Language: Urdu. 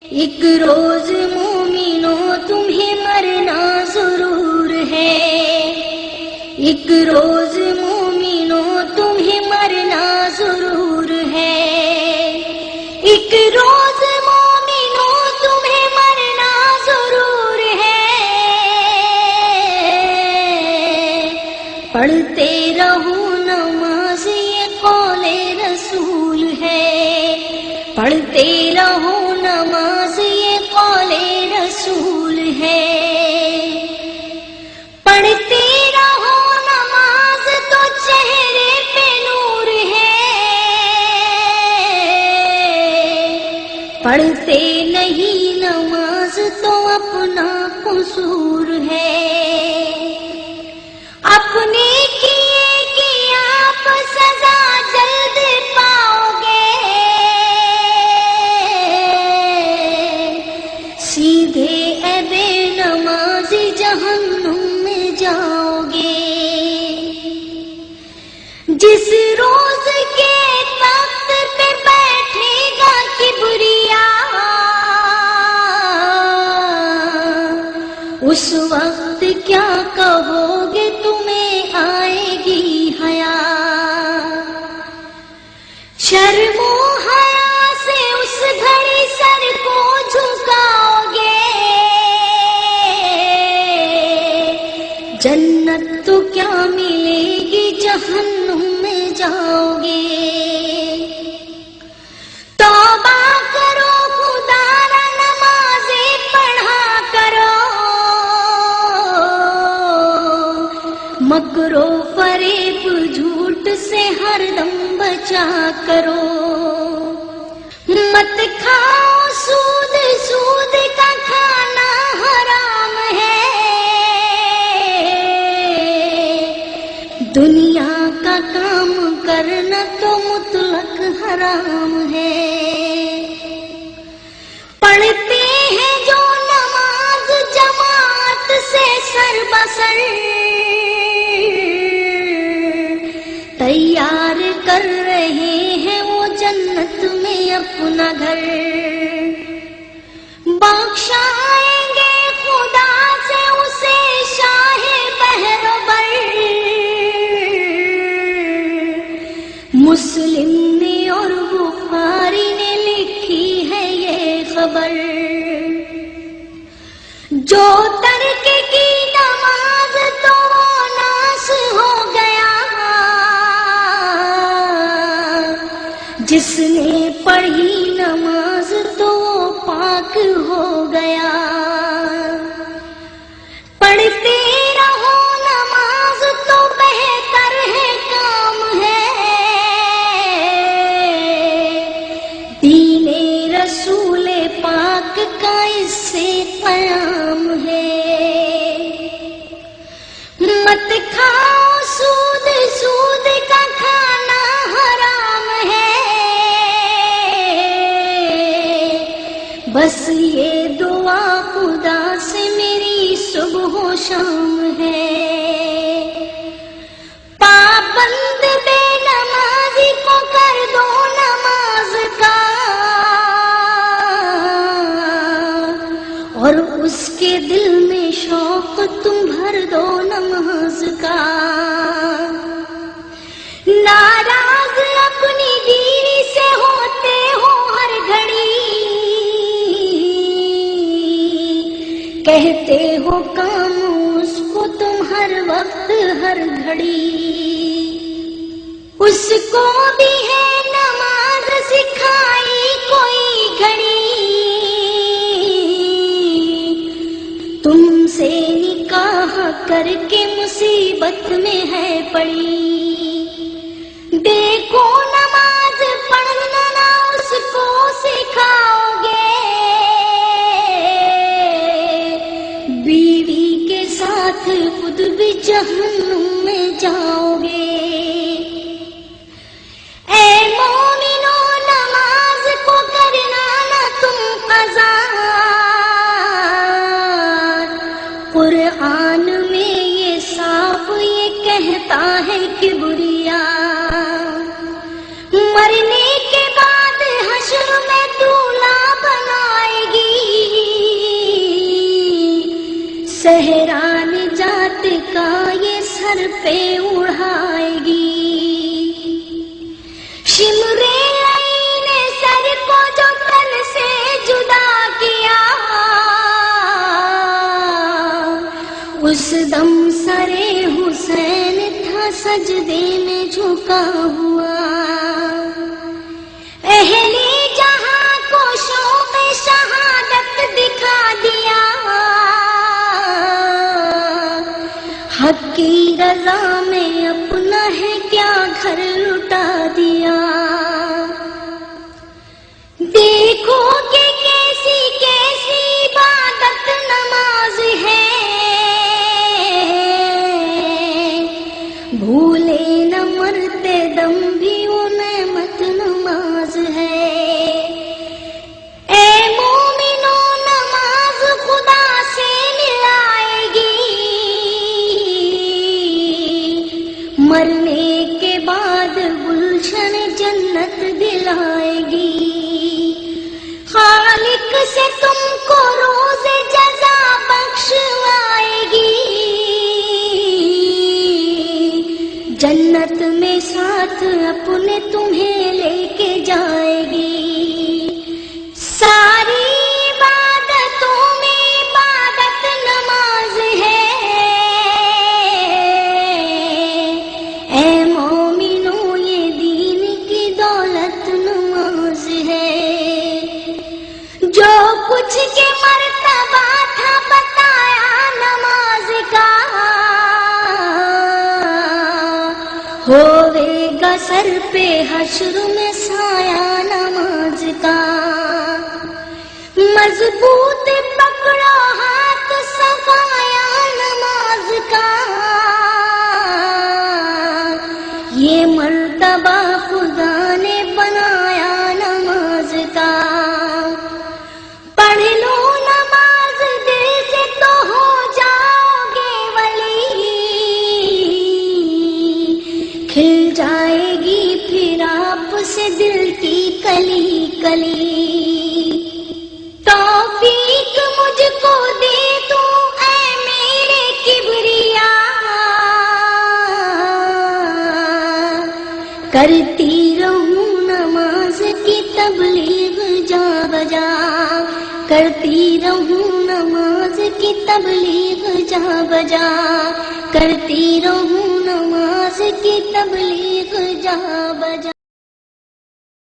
ایک روز مومنوں تمہیں مرنا ضرور ہے، ایک روز مومنوں تمہیں مرنا ضرور ہے، ایک روز مومنوں تمہیں مرنا ضرور ہے۔ پڑھتے رہو نماز یہ قول رسول ہے، پڑھتے رہو نماز یہ قول رسول ہے، پڑھتے رہو نماز تو چہرے پہ نور ہے، پڑھتے نہیں نماز تو اپنا قصور ہے، اپنے کیے کی آپ سزا جلد پاؤ گے، سیدھے اے بے نمازی جہنم میں جاؤ گے۔ جس روز کے تخت پہ بیٹھے گا کبریا، اس وقت کیا کہو گے تمہیں آئے گی حیا، شرم و حیا سے اس گھڑی سر کو جھکاؤ گے، جنت تو کیا ملے گی جہنم میں جاؤ گے۔ توبہ کرو خدا نہ نمازیں پڑھا کرو، مکر و فریب جھوٹ سے ہر دم بچا کرو، مت کھاؤ سود، سود کا کھانا حرام ہے، دنیا کا کام کرنا تو مطلق حرام ہے۔ پڑھتے ہیں جو نماز جماعت سے سر بسر، تیار کر رہے ہیں وہ جنت میں اپنا گھر، بخشائیں گے خدا سے اسے شاہ بحر و بر۔ مسلم نے اور بخاری نے لکھی ہے یہ خبر، جو ترک کی نماز تو وہ ناس ہو گیا، جس نے پڑھی نماز تو وہ پاک ہو گیا۔ پڑھتے رہو نماز تو بہتر ہے کام ہے، دین رسول پاک کا اس سے قیام ہے۔ مت کھاؤ سود، سود کا کھانا حرام ہے، بس یہ دعا خدا سے میری صبح و شام ہے۔ پابند بے نمازی کو کر دو نماز کا، اور اس کے دل میں شوق تم بھر دو نماز کا۔ ناراض اپنی بیوی سے ہوتے ہو ہر گھڑی، کہتے ہو کام اس کو تم ہر وقت ہر گھڑی، اس کو بھی ہے نماز سکھائی کوئی گھڑی، تم سے نکاح کر کے مصیبت میں ہے پڑی، دیکھو نماز پڑھنا نہ اس کو سکھاؤ گے، بیوی کے ساتھ خود بھی جہنم میں جاؤ گے۔ اے مومنوں نماز کو کرنا نہ تم قضا، قرآن میں یہ صاف یہ کہتا ہے کبریا، مرنے کے بعد حشر میں دولہا بنائے گی پہ اڑائے گی. شمرے نے سر کو جو تن سے جدا کیا، اس دم سرے حسین تھا سجدے میں جھکا ہوا. اہلی جہاں کو شوق شہادت دکھا دیا، حق کی رضا میں اپنا ہے کیا گھر لٹا دیا. دیکھو کہ کیسی کیسی عبادت نماز ہے، بھولے نہ مرتے دم بھی وہ نعمت نماز ہے. اے مومنو نماز خدا سے ملائے گی، مرنے کے بعد گلشن جنت دلائے گی. خالق سے تم کو روز جزا بخشوائے گی، جنت میں ساتھ اپنے تمہیں لے کے جائے گی. ساری عبادتوں میں عبادت نماز ہے. اے مومنو یہ دین کی دولت نماز ہے. جو کچھ کے مرتبہ تھا بتایا نماز کا، ہوئے گا سر پہ حشر میں سایہ نماز کا. مضبوط پکڑو ہاتھ صفایا نماز کا، یہ مرتبہ خدا نے بنایا نماز کا. پڑھ لو نماز دل سے تو ہو جاؤ گے ولی، کھل جائے گی پھر آپ سے دل کی کلی کلی. توفیق مجھ کو دے تو اے میرے کبریا، کرتی رہوں نماز کی تبلیغ جا بجا، کرتی رہوں نماز کی تبلیغ جا بجا، کرتی رہوں نماز کی تبلیغ جا بجا.